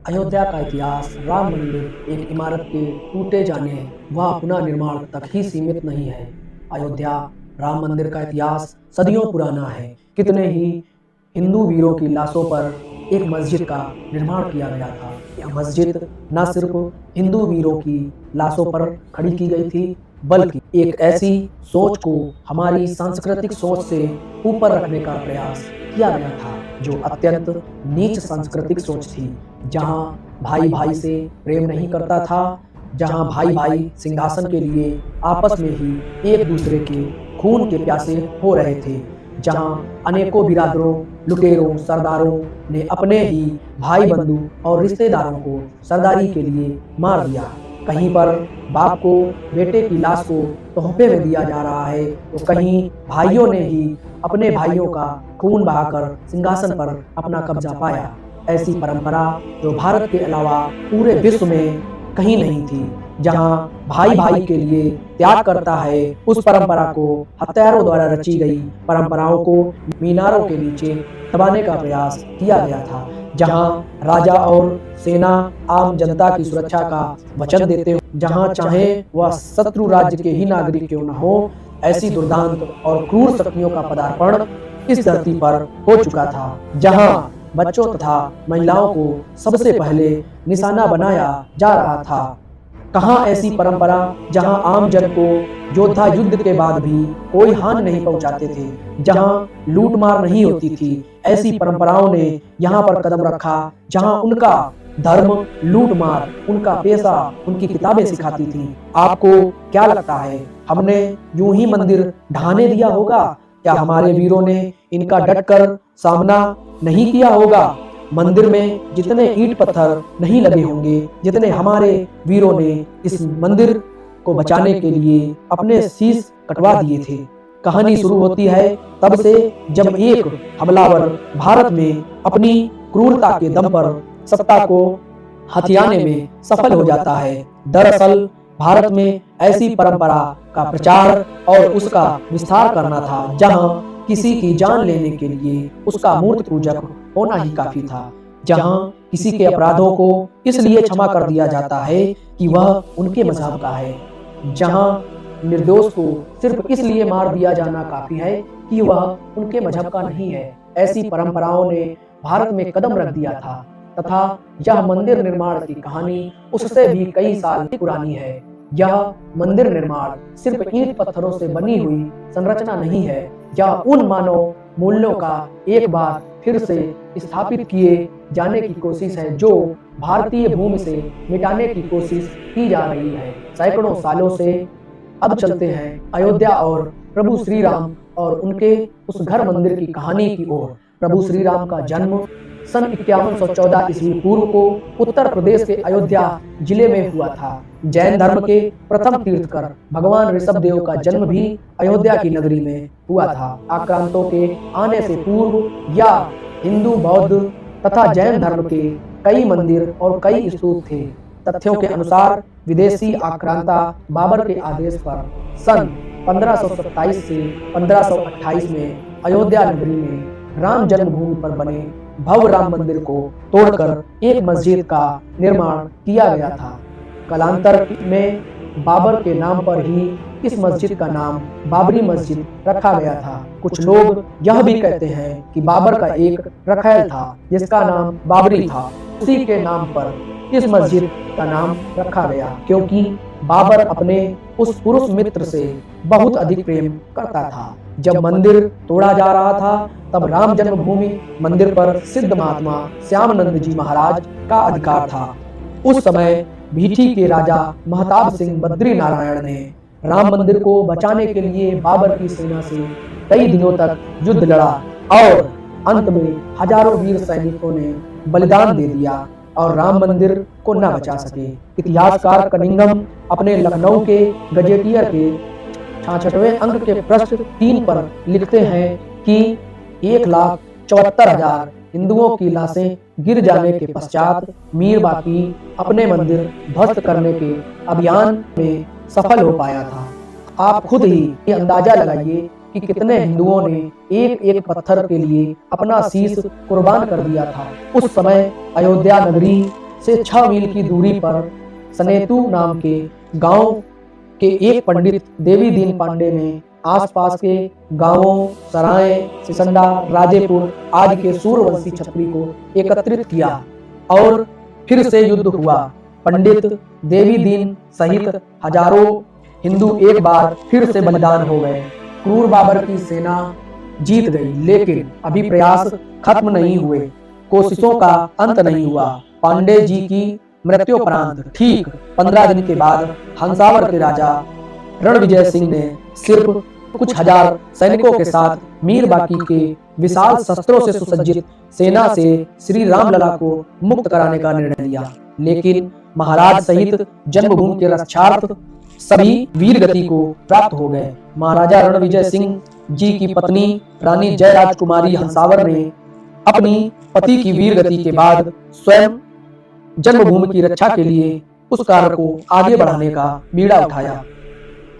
अयोध्या का इतिहास राम मंदिर एक इमारत के टूटे जाने व पुनः निर्माण तक ही सीमित नहीं है। अयोध्या राम मंदिर का इतिहास सदियों पुराना है। कितने ही हिंदू वीरों की लाशों पर एक मस्जिद का निर्माण किया गया था। यह मस्जिद न सिर्फ हिंदू वीरों की लाशों पर खड़ी की गई थी, बल्कि एक ऐसी सोच को हमारी सांस्कृतिक सोच से ऊपर रखने का प्रयास किया गया था जो अत्यंत नीच सांस्कृतिक सोच थी, जहां भाई भाई से प्रेम नहीं करता था, जहां भाई भाई सिंहासन के लिए आपस में ही एक दूसरे के खून के प्यासे हो रहे थे, जहां अनेकों बिरादरों, लुटेरों, सरदारों ने अपने ही भाई बंधु और रिश्तेदारों को सरदारी के लिए मार दिया। कहीं पर बाप को बेटे की लाश को तोहफे में दिया जा रहा है, तो कहीं भाइयों ने ही अपने भाइयों का खून बहाकर सिंहासन पर अपना कब्जा पाया। ऐसी परंपरा जो भारत के अलावा पूरे विश्व में कहीं नहीं थी, जहां भाई भाई के लिए त्याग करता है, उस परंपरा को हत्यारों द्वारा रची गई परंपराओं को मीनारों के नीचे दबाने का प्रयास किया गया था, जहां राजा और सेना आम जनता की सुरक्षा का वचन देते हो, जहां चाहे वह शत्रु राज्य के ही नागरिक क्यों न हो, ऐसी दुर्दांत और क्रूर शक्तियों का पदार्पण इस धरती पर हो चुका था, जहां बच्चों तथा महिलाओं को सबसे पहले निशाना बनाया जा रहा था। कहां ऐसी परंपरा जहां आम जन को योद्धा युद्ध के बाद भी कोई हानि नहीं पहुंचाते थे, जहां लूट मार नहीं होती थी। ऐसी परंपराओं ने यहां पर कदम रखा जहां उनका धर्म लूट मार, उनका पेशा, उनकी किताबें सिखाती थी। आपको क्या लगता है, हमने यूं ही मंदिर ढहाने दिया होगा? क्या हमारे वीरों ने इनका डटकर सामना नहीं किया होगा? मंदिर में जितने ईंट पत्थर नहीं लगे होंगे, जितने हमारे वीरों ने इस मंदिर को बचाने के लिए अपने शीश कटवा दिए थे। कहानी शुरू होती है तब से जब एक हमलावर भारत में अपनी क्रूरता के दम पर सत्ता को हथियाने में सफल हो जाता है। दरअसल भारत में ऐसी परंपरा का प्रचार और उसका विस्तार करना था जहां किसी की जान लेने के लिए उसका मूर्त पूजक होना ही काफी था, जहां किसी के अपराधों को इसलिए क्षमा कर दिया जाता है कि वह उनके मजहब का है, जहां निर्दोष को सिर्फ इसलिए मार दिया जाना काफी है कि वह उनके मजहब का नहीं है। ऐसी परंपराओं ने भारत में कदम रख दिया था तथा यह मंदिर निर्माण की कहानी उससे भी कई साल पुरानी है। यह मंदिर निर्माण सिर्फ ईंट पत्थरों से बनी हुई संरचना नहीं है, यह उन मानव मूल्यों का एक बार फिर से स्थापित किए जाने की कोशिश है जो भारतीय भूमि से मिटाने की कोशिश की जा रही है। सैकड़ों सालों से अब चलते हैं अयोध्या और प्रभु श्री राम और उनके उस घर मंदिर की कहानी की ओर। प्रभु श्री राम का जन्म सन 5114 ईस्वी पूर्व को उत्तर प्रदेश के अयोध्या जिले में हुआ था। जैन धर्म के प्रथम तीर्थकर भगवान ऋषभ देव का जन्म भी अयोध्या की नगरी में हुआ था। आक्रांतों के आने से पूर्व या हिंदू, बौद्ध तथा जैन धर्म के कई मंदिर और कई स्तूप थे। तथ्यों के अनुसार विदेशी आक्रांता बाबर के आदेश पर सन 1527 से 1528 में अयोध्या नगरी में राम जन्मभूमि पर बने भव्य राम मंदिर को तोड़कर एक मस्जिद का निर्माण किया गया था। कालांतर में बाबर के नाम पर ही इस मस्जिद का नाम बाबरी मस्जिद रखा गया था। कुछ लोग यह भी कहते हैं कि बाबर का एक रखैल था जिसका नाम बाबरी था, उसी के नाम पर इस मस्जिद का नाम रखा गया, क्योंकि बाबर अपने उस पुरुष मित्र से बहुत अधिक प्रेम करता था। जब मंदिर तोड़ा जा रहा था तब राम जन्मभूमि मंदिर पर सिद्ध महात्मा श्यामानंद जी महाराज का अधिकार था। उस समय भीठी के राजा महताब सिंह बद्री नारायण ने राम मंदिर को बचाने के लिए बाबर की सेना से कई दिनों तक युद्ध लड़ा और अंत में हजारों वीर सैनिकों ने बलिदान दे दिया और राम मंदिर को न बचा सके। इतिहासकार कनिंघम अपने लखनऊ के गजेटियर के 66वें अंक के पृष्ठ 3 पर लिखते हैं कि 1,74,000 हिंदुओं की लाशें गिर जाने के पश्चात मीर बाकी अपने मंदिर ध्वस्त करने के अभियान में सफल हो पाया था। आप खुद ही ये अंदाजा लगाइए कि कितने हिंदुओं ने एक एक पत्थर के लिए अपना शीश कुर्बान कर दिया था। उस समय अयोध्या नगरी से 6 मील की दूरी पर सनेतु नाम के गांव के एक पंडित देवी दीन पांडे ने आसपास के गांवों सराय, सिसंडा, राजेपुर आदि के सूर्यवंशी क्षत्रिय को एकत्रित किया और फिर से युद्ध हुआ। पंडित देवी दीन सहित हजारों हिंदू एक बार फिर से बलिदान हो गए। क्रूर बाबर की सेना जीत गई, लेकिन अभी प्रयास खत्म नहीं हुए, कोशिशों का अंत नहीं हुआ। पांडे जी की मृत्युपरांत ठीक 15 दिन के बाद हंसावर के राजा रणविजय सिंह ने सिर्फ कुछ हजार सैनिकों के साथ मीरबाकी के विशाल शस्त्रों से सुसज्जित सेना से श्री रामलला को मुक्त कराने का निर्णय लिया। लेकिन महाराज सहित जन्मभूमि के रक्षार्थ सभी वीरगति को प्राप्त हो गए। महाराजा रणविजय सिंह जी की पत्नी रानी जय राजकुमारी हंसावर ने अपनी पति की वीरगति के बाद स्वयं जन्मभूमि की रक्षा के लिए उस कार्य को आगे बढ़ाने का बीड़ा उठाया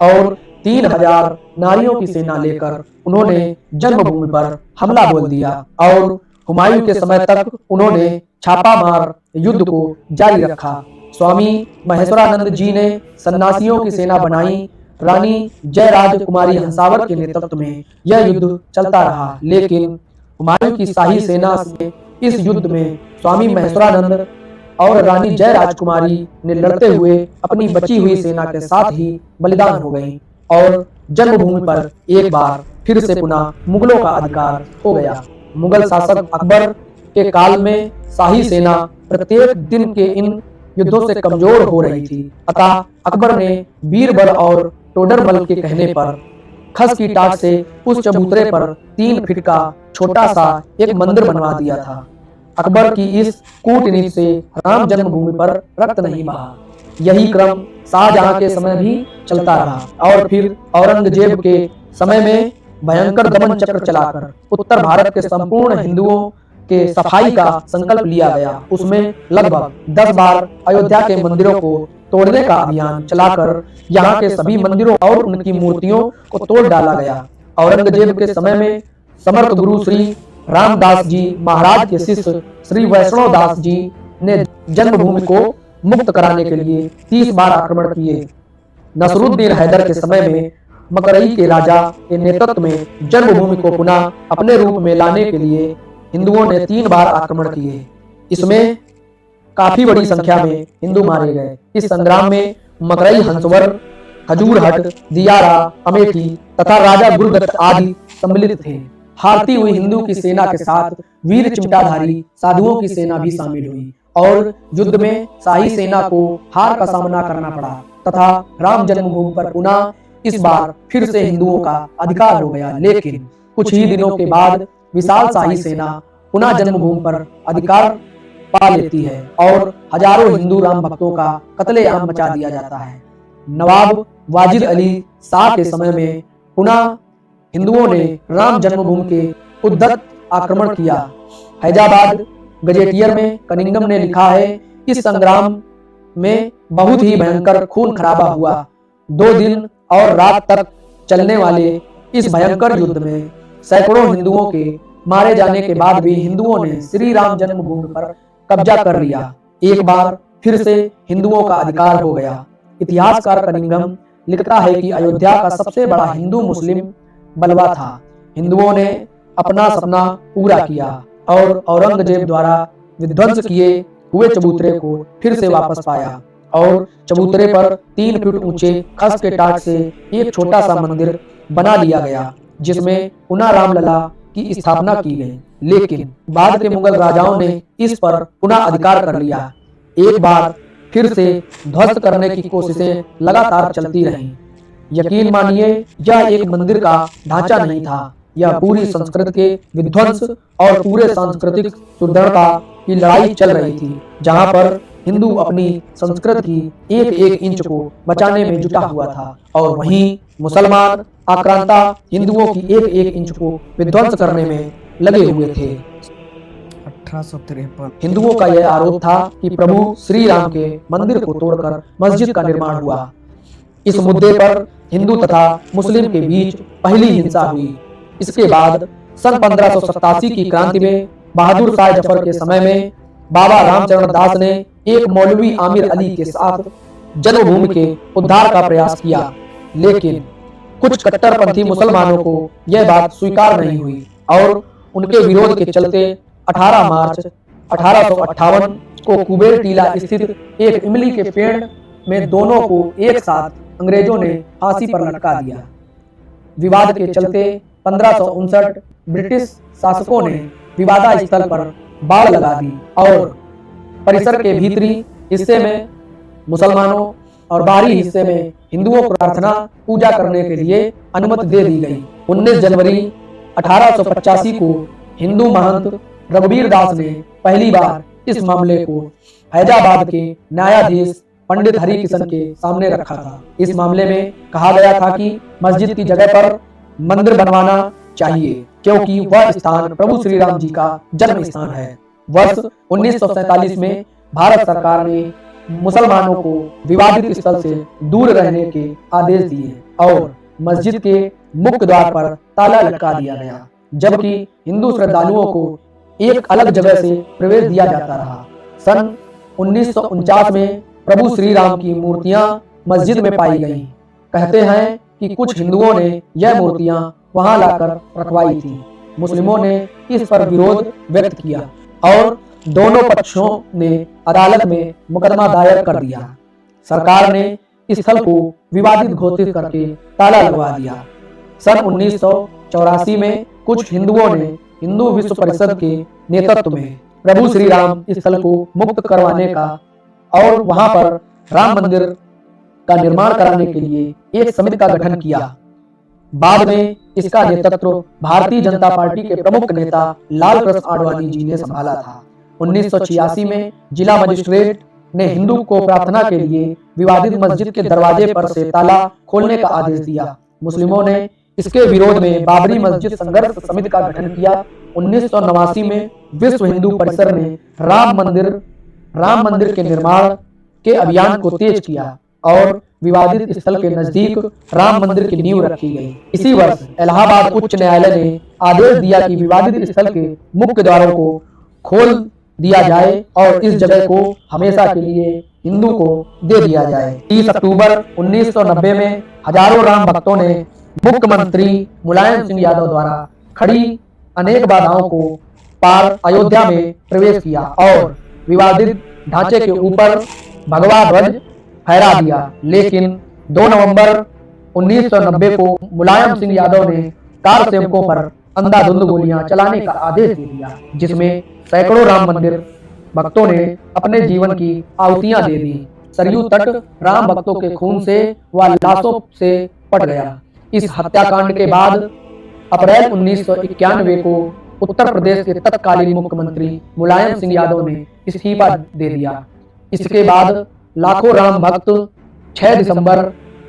और 3000 नारियों की सेना लेकर उन्होंने जन्मभूमि पर हमला बोल दिया और हुमायूं के समय तक उन्होंने छापामार युद्ध को जारी रखा। स्वामी महेश्वरानंद जी ने सन्यासियों की सेना बनाई। रानी जय राजकुमारी हंसावर के नेतृत्व में यह युद्ध चलता रहा, लेकिन हुमायूं की शाही सेना से इस युद्ध में स्वामी महेश्वरानंद और रानी जय राजकुमारी ने लड़ते हुए अपनी बची हुई सेना के साथ ही बलिदान हो गई और जन्मभूमि पर एक बार फिर से पुनः मुगलों का अधिकार हो गया। मुगल शासक अकबर के काल में शाही सेना प्रत्येक दिन के इन युद्धों से कमजोर हो रही थी। अतः अकबर ने बीरबल और टोडरमल के कहने पर खस की टाट से उस चबूतरे पर 3 फीट का छोटा सा एक मंदिर बनवा दिया था। अकबर की इस कूटनीति से राम जन्मभूमि पर रक्त नहीं बहा। यही क्रम शाहजहां के समय भी चलता रहा और फिर औरंगजेब के समय में भयंकर दमन चक्र चलाकर उत्तर भारत के संपूर्ण हिंदुओं के सफाई का संकल्प लिया गया। उसमें लगभग 10 बार अयोध्या के मंदिरों को तोड़ने का अभियान चलाकर यहाँ के सभी मंदिरों और उनकी मूर्तियों को तोड़ डाला गया। औरंगजेब के समय में समर्थ गुरु श्री रामदास जी महाराज के शिष्य श्री वैष्णव दास जी ने जन्मभूमि को मुक्त कराने के लिए 30 बार आक्रमण किए। नसरुद्दीन हैदर के समय में मकरई के राजा के नेतृत्व में जन्मभूमि को पुनः अपने रूप में लाने के लिए हिंदुओं ने 3 बार आक्रमण किए। इसमें काफी बड़ी संख्या में हिंदू मारे गए। इस संग्राम में मकरई, हंसवर, खजूरहट, दियारा, अमेठी तथा राजा गुरदत्त आदि सम्मिलित थे। हारती हुई हिंदू की सेना के साथ वीर चिमटाधारी साधुओं की सेना भी शामिल हुई और युद्ध में शाही सेना को हार का सामना करना पड़ा तथा राम जन्मभूमि पर पुनः इस बार फिर से हिंदुओं का अधिकार हो गया। लेकिन कुछ ही दिनों के बाद विशाल शाही सेना पुनः जन्मभूमि पर अधिकार पा लेती है और हजारों हिंदू राम भक्तों का कत्लेआम मचा दिया जाता है। नवाब वाजिद अली शाह के समय में पुनः हिंदुओं ने राम जन्मभूमि के उद्धत आक्रमण किया। हैदराबाद गजेटियर में कनिंगम ने लिखा है, इस संग्राम में बहुत ही भयंकर खून खराबा हुआ। 2 दिन और रात तक चलने वाले इस भयंकर युद्ध में सैकड़ों हिंदुओं के मारे जाने के बाद भी हिंदुओं ने श्री राम जन्मभूमि पर कब्जा कर लिया। एक बार फिर से हिंदुओं का अधिकार हो गया। इतिहासकार कनिंगम लिखता है कि अयोध्या का सबसे बड़ा हिंदू मुस्लिम बलवा था। हिंदुओं ने अपना सपना पूरा किया और औरंगजेब द्वारा विध्वंस किए हुए चबूतरे को फिर से वापस पाया और चबूतरे पर 3 फीट ऊंचे खस के टाट से एक छोटा सा मंदिर बना लिया गया, जिसमें पुनः रामलला की स्थापना की गई। लेकिन बाद के मुगल राजाओं ने इस पर पुनः अधिकार कर लिया। एक बार फिर से ध्वस्त करने की कोशिशें लगातार चलती रहीं। यकीन मानिए, यह एक मंदिर का ढांचा नहीं था, यह पूरी संस्कृति के विध्वंस और पूरे सांस्कृतिक सुदृढ़ता की लड़ाई चल रही थी, जहां पर हिंदू अपनी संस्कृति की एक एक इंच को बचाने में जुटा हुआ था और वहीं मुसलमान आक्रांता हिंदुओं की एक एक इंच को विध्वंस करने में लगे हुए थे। 1853 हिंदुओं का यह आरोप था कि प्रभु श्री राम के मंदिर को तोड़कर मस्जिद का निर्माण हुआ। इस मुद्दे पर हिंदू तथा मुस्लिम के बीच पहली हिंसा हुई। इसके बाद सन 1587 की क्रांति में बहादुर शाह जफर के समय में बाबा रामचरण दास ने एक मौलवी आमिर अली के साथ जन्मभूमि के उद्धार का प्रयास किया, लेकिन कुछ कट्टरपंथी मुसलमानों को यह बात स्वीकार नहीं हुई और उनके विरोध के चलते 18 मार्च 1858 को कुबेर टीला स्थित एक इमली के पेड़ में दोनों को एक साथ अंग्रेजों ने फांसी पर लटका दिया। विवाद के चलते 1559 ब्रिटिश शासकों ने विवादास्पद पर बाड़ लगा दी और परिसर के भीतरी हिस्से में मुसलमानों और बाहरी हिस्से में हिंदुओं को प्रार्थना पूजा करने के लिए अनुमति दे दी गई। 19 जनवरी 1885 को हिंदू महंत रघुवीर दास ने पहली बार इस मामले को फैजाबाद के न्यायाधीश पंडित हरि किशन के सामने रखा था। इस मामले में कहा गया था कि मस्जिद की जगह पर मंदिर बनवाना चाहिए, क्योंकि वह स्थान प्रभु श्री राम जी का जन्म स्थान है। वर्ष 1947 में भारत सरकार ने मुसलमानों को विवादित स्थल से दूर रहने के आदेश दिए और मस्जिद के मुख्य द्वार पर ताला लटका दिया गया, जबकि हिंदू श्रद्धालुओं को एक अलग जगह से प्रवेश दिया जाता रहा। सन 1949 में प्रभु श्री राम की मूर्तियां मस्जिद में पाई गईं। कहते हैं कि कुछ हिंदुओं ने यह मूर्तियां वहां लाकर रखवाई थी। मुस्लिमों ने इस पर विरोध व्यक्त किया और दोनों पक्षों ने अदालत में मुकदमा दायर कर दिया। सरकार ने इस स्थल को विवादित घोषित करके ताला लगवा दिया। सन 1984 में कुछ हिंदुओं ने हिंदू विश्व परिषद के नेतृत्व में प्रभु श्री राम स्थल को मुक्त करवाने का और वहां पर राम मंदिर का निर्माण कराने के लिए एक समिति का गठन किया। बाद में इसका नेतृत्व भारतीय जनता पार्टी के प्रमुख नेता लाल कृष्ण आडवाणी जी ने संभाला था। 1986 में जिला मजिस्ट्रेट ने हिंदू को प्रार्थना के लिए विवादित मस्जिद के दरवाजे पर से ताला खोलने का आदेश दिया। मुस्लिमों ने इसके विरोध में बाबरी मस्जिद संघर्ष समिति का गठन किया। 1989 में विश्व हिंदू परिषद ने राम मंदिर के निर्माण के अभियान को तेज किया और विवादित स्थल के नजदीक राम मंदिर की नींव रखी गई। इसी वर्ष इलाहाबाद उच्च न्यायालय ने आदेश दिया कि विवादित स्थल के मुख्य द्वारों को खोल दिया जाए और इस जगह को हमेशा के लिए हिंदू को दे दिया जाए। 30 अक्टूबर 1990 में हजारों राम भक्तों ने मुख्यमंत्री मुलायम सिंह यादव द्वारा खड़ी अनेक बाधाओं को पार अयोध्या में प्रवेश किया और विवादित ढांचे के ऊपर भगवा ध्वज फहरा दिया। लेकिन 2 नवंबर 1990 को मुलायम सिंह यादव ने कार सेवकों पर अंधाधुंध गोलियां चलाने का आदेश दे दिया, जिसमें सैकड़ों राम मंदिर भक्तों ने अपने जीवन की आहुतियां दे दी। सरयू तट राम भक्तों के खून से व लाशों से पट गया। इस हत्याकांड के बाद अप्रैल 1991 को उत्तर प्रदेश के तत्कालीन मुख्यमंत्री मुलायम सिंह यादव ने इस्तीफा दे दिया। इसके बाद लाखों राम भक्त 6 दिसंबर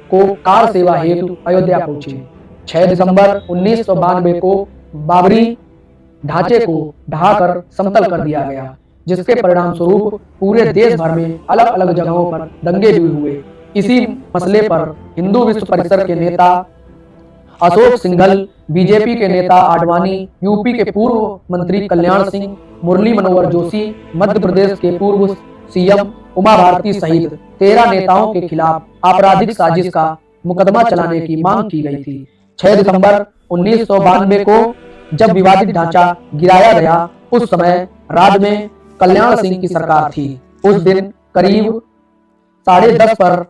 को कार सेवा हेतु अयोध्या पहुंचे। 6 दिसंबर 1992 को बाबरी ढांचे को ढहाकर समतल कर दिया गया, जिसके परिणाम स्वरूप पूरे देश भर में अलग अलग जगहों पर दंगे भी हुए। इसी मसले पर हिंदू विश्व परिषद के नेता अशोक सिंघल, बीजेपी के नेता आडवाणी, यूपी के पूर्व मंत्री कल्याण सिंह, मुरली मनोहर जोशी, मध्य प्रदेश के पूर्व सीएम उमा भारती सहित 13 नेताओं के खिलाफ आपराधिक साजिश का मुकदमा चलाने की मांग की गई थी। 6 दिसंबर 1992 को जब विवादित ढांचा गिराया गया, उस समय राज्य में कल्याण सिंह की सरकार थी। उस दिन करीब 10:30 पर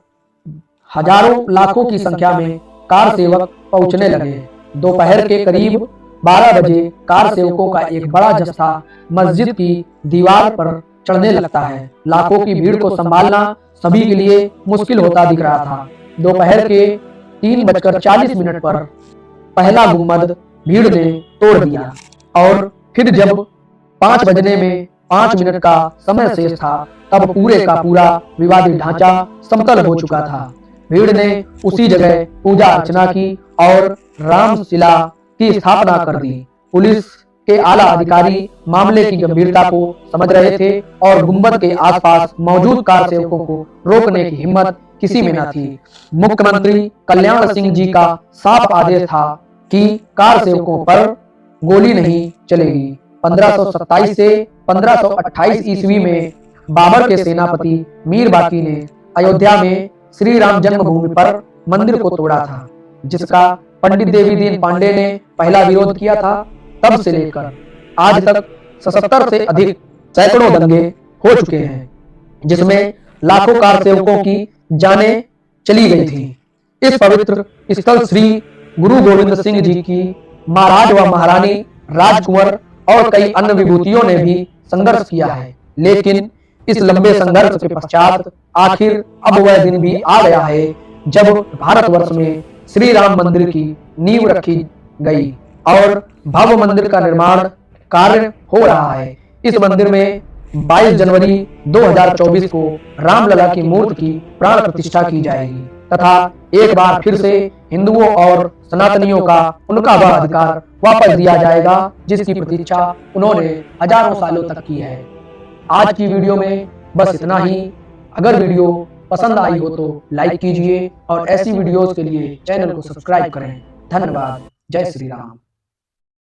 हजारों लाखों की संख्या में कार सेवक पहुंचने लगे। दोपहर के करीब 12 बजे कार सेवकों का एक बड़ा जत्था मस्जिद की दीवार पर चढ़ने लगता है। लाखों की भीड़ को संभालना सभी के लिए मुश्किल होता दिख रहा था। दोपहर के 3:40 पर पहला गुम्बद भीड़ ने तोड़ दिया और फिर जब 5 बजने में 5 मिनट का समय शेष था, तब पूरे का पूरा विवादित ढांचा समतल हो चुका था। भीड़ ने उसी जगह पूजा अर्चना की और रामशिला की स्थापना कर दी। पुलिस के आला अधिकारी मामले की गंभीरता को समझ रहे थे और गुंबद के आसपास मौजूद कार सेवकों को रोकने की हिम्मत किसी में न थी। मुख्यमंत्री कल्याण सिंह जी का साफ आदेश था कि कार सेवकों पर गोली नहीं चलेगी, 1527 से 1528 ईस्वी में बाबर के सेनापति मीर बाकी ने अयोध्या में श्री राम जन्मभूमि पर मंदिर को तोड़ा था, जिसका पंडित देवी दीन पांडे ने पहला विरोध किया था। तब से लेकर आज तक 77 से अधिक सैकड़ों दंगे हो चुके हैं, जिसमें लाखों कार सेवकों की जानें चली गई थी। इस पवित्र स्थल श्री गुरु गोविंद सिंह जी की महाराज व महारानी, राजकुंवर और कई अन्य विभूतियों ने भी संघर्ष किया है, लेकिन इस लंबे संघर्ष के पश्चात आखिर अब वह दिन भी आ गया है जब भारतवर्ष में श्री राम मंदिर की नींव रखी गई और भव्य मंदिर का निर्माण कार्य हो रहा है। इस मंदिर में 22 जनवरी 2024 को रामलला की मूर्ति की प्राण प्रतिष्ठा की जाएगी तथा एक बार फिर से हिंदुओं और सनातनियों का उनका वह अधिकार वापस दिया जाएगा जिसकी प्रतीक्षा उन्होंने हजारों सालों तक की है। आज की वीडियो में बस इतना ही। अगर वीडियो पसंद आई हो तो लाइक कीजिए और ऐसी वीडियोस के लिए चैनल को सब्सक्राइब करें। धन्यवाद। जय श्री राम।